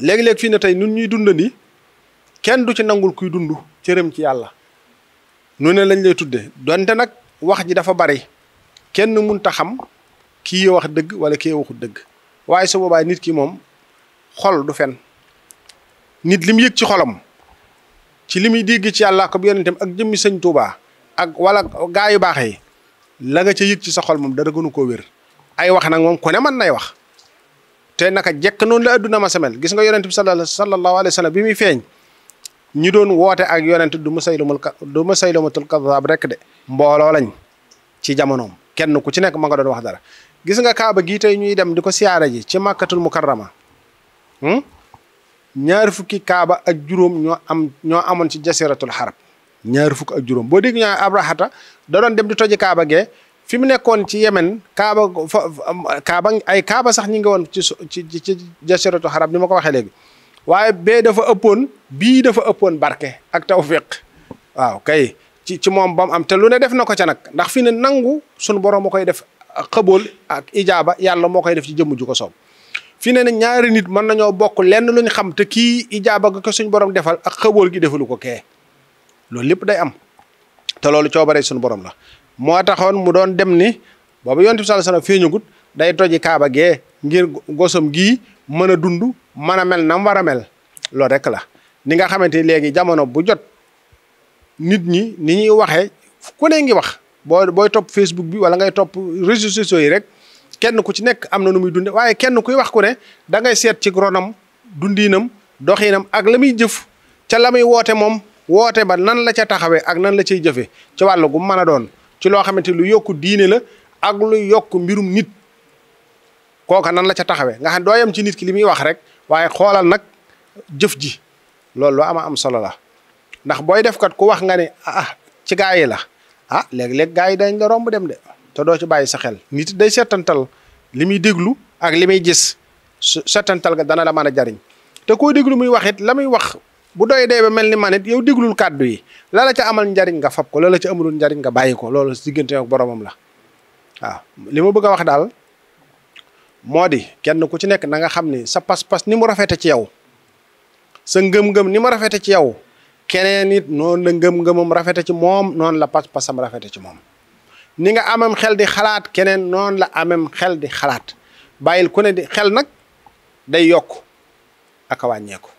léegi-léeg fii ne tey nun ñuy dundandi kenn du ci nangul kuy dund cëram ci yàlla nu ne lañ lay tudde donte nag wax ji dafa bari kenn munta xam kii wax dëgg wala kii waxut dëgg waaye su boobaa nit ki moom xol du fen nit li mu yëg ci xolam ci li muy dégg ci yàlla ko bi yonentam ak jëmmi sëñ Tuubaa ak wala gaa yu baax yi la nga ca yëg ci sa xol moom dara gënu koo wér ay wax nag moom ku ne mën nay wax te naka jekk noonu la adduna ma samel gis nga yonent bi sallallahu alayhi wa sallam bi muy feeñ ñi doon woote ak yonent du Musaylamatul Kazzaab rek de mbooloo lañ ci jamonoom kenn ku ci nekk ma nga doon wax dara gis nga kaaba gii tey ñuy dem di ko siyaare ji ci Makkatul Mukarrama ñaari fukki kaaba ak juróom ñoo amoon ci jasiratul xarab ñaari fukk ak juróom boo dégg ñaa Abrahata da doon dem di toji kaaba gee fi mu nekkoon ci Yemen kaaba sax ñi ngi woon ci jasiratul xarab ni ma ko waxee léegi waaye bee dafa ëppoon bii dafa ëppoon barke ak tawfiq waaw kay ci moom ba mu am te lu ne def na ko ca nag ndax fi ne nangu sunu borom moo koy def xëbool ak ijaaba yàlla moo koy def ci jëmm ju ko soob fi ne ñaari nit mën nañoo bokk lenn luñ xam te kii ijaaba ga ko suñ borom defal ak xëbool gi defalu ko kee loolu lépp day am te loolu coobare suñu borom la moo taxoon mu doon dem ni boobu yonent bi sallallahu alayhi wasallam feeñagut day toji kaaba gee ngir gosam gii mën a dund mën a mel na mu war a mel loolu rek la ni nga xamante ni léegi jamono bu jot nit ñi ni ñuy waxee ku ne ngi wax booy topp Facebook bi wala ngay topp réseaux sociaux yi rek kenn ku ci nekk am na nu muy dunde waaye kenn kuy wax ku ne da ngay seet ci ronam dundiinam doxiinam ak la muy jëf ca la muy woote moom woote ba nan la ca taxawee ak nan la cay jëfee ci wàllu gu mën a doon ci loo xamante lu yokku diine la ak lu yokk mbirum nit kooka nan la ca taxawee nga xam doo yem ci nit ki li muy wax rek waaye xoolal nag jëf ji loolu lu am solo la ndax booy def kat ku wax nga ne ci gaa yi la léeg-léeg gaa yi dañ la romb dem de te doo ci bàyyi sa xel nit day settantal li muy déglu ak li muy gis settantal ga dana la mën a jariñ te koo déglu muy wax it la muy wax bu doy dee ba mel ni man it yow déglul kàddu yi la la ca amal njariñ nga fab ko la la ca amulul njariñ nga bàyyi ko loolu diggante ak boromam la waaw li ma bëgg a wax daal moo di kenn ku ci nekk na nga xam ni sa pas-pas ni mu rafete ci yow sa ngëm-ngëm ni mu rafete ci yow keneen it noonu la ngëm-ngëmam rafete ci moom noonu la pas-pasam rafete ci moom ni nga amam xel di xalaat keneen noonu la amam xel di xalaat bàyyil ku ne di xel nag day yokk ak a wàññeeku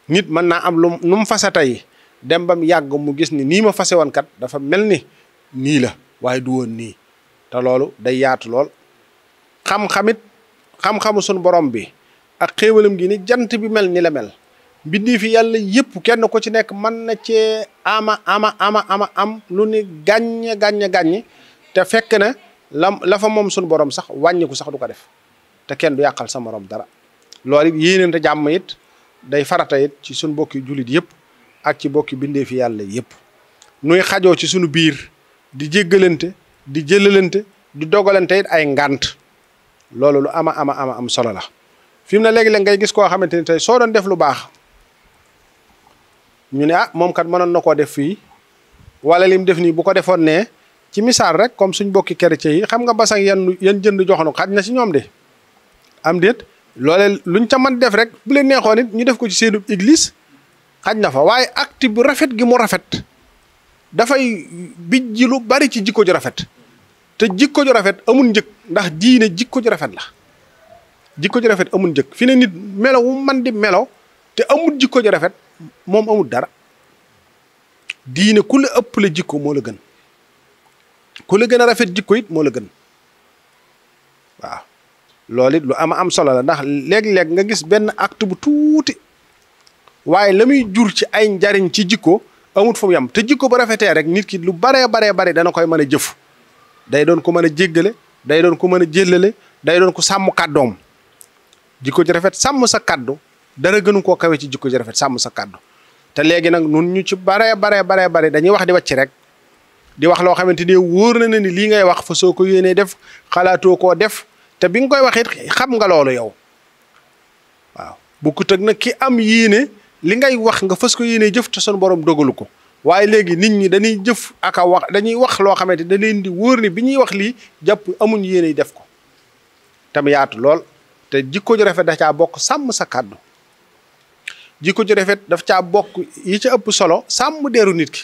nit mën naa am lu nu mu fase tey dem ba mu yàgg mu gis ni nii ma fase woon kat dafa mel ni nii la waaye du woon nii te loolu day yaatu lool xam-xamu sunu borom bi ak xéewalam gi ni jant bi mel ni la mel mbindii fi yàlla yëpp kenn ko ci nekk mën na cee am lu ni gàññ te fekk na la fa moom sunu borom sax wàññiku sax du ko def te kenn du yàqal sa morom dara loolu it yéenante jàmm it day farata it ci sunu bokki jullit yëpp ak ci bokki bindee fi yàlla yëpp nuy xajoo ci sunu biir di jéggalante di jëlalante di dogalante it ay ngànt loolu lu am solo la fi mu ne léegi la ngay gis koo xamante ni tey soo doon def lu baax ñu ne moom kat mënoon na koo def fii wala lim def nii bu ko defoon ne ci misaal rek comme suñ bokki chrétien yi xam nga basang yan jënd joxoon xaj na ci ñoom de am déet loolee luñ ca mën def rek bu leen neexoon it ñu def ko ci seenu église xaj na fa waaye acte bu rafet gi mu rafet dafay bijji lu bari ci jikko ju rafet te jikko ju rafet amul njëkk ndax diine jikko ju rafet la jikko ju rafet amul njëkk fi ne nit melo wu man di melo te amul jikko ju rafet moom amul dara diine ku la ëpp la jikko moo la gën ku la gën a rafet jikko it moo la gën waaw loolu it lu am solo la ndax léeg-léeg nga gis benn acte bu tuuti waaye la muy jur ci ay njariñ ci jikko amut fu mu yem te jikko bu rafetee rek nit ki lu baree dana koy mën a jëf day doon ko mën a jéggale day doon ko mën a jéllale day doon ko sàmm kàddoom jikko ji rafet sàmm sa kàddu dara gënu koo kawe ci jikko ji rafet sàmm sa kàddu te léegi nag nun ñu ci baree dañuy wax di wàcc rek di wax loo xamante ni wóor na ni lii ngay wax fa soo ko yéenee def xalaatoo koo def te bi nga koy wax it xam nga loolu yow waaw bu ko tëg nag ki am yéene li ngay wax nga fas ko yéenee jëf te sunu borom dogalu ko waaye léegi nit ñi dañuy jëf ak a wax dañuy wax loo xamante da leen di wóor ni bi ñuy wax lii jàpp amuñ yéene def ko tam yaatu lool te jikko ju rafet da caa bokk sàmm sa kàddu jikko ju rafet daf caa bokk yi ca ëpp solo sàmm deeru nit ki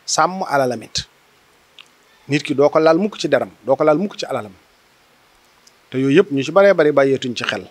sàmm alalamit nit ki doo ko laal mukk ci deram doo ko laal mukk ci alalam te yooyu yëpp ñu ci baree bari bàyyeetuñ ci xel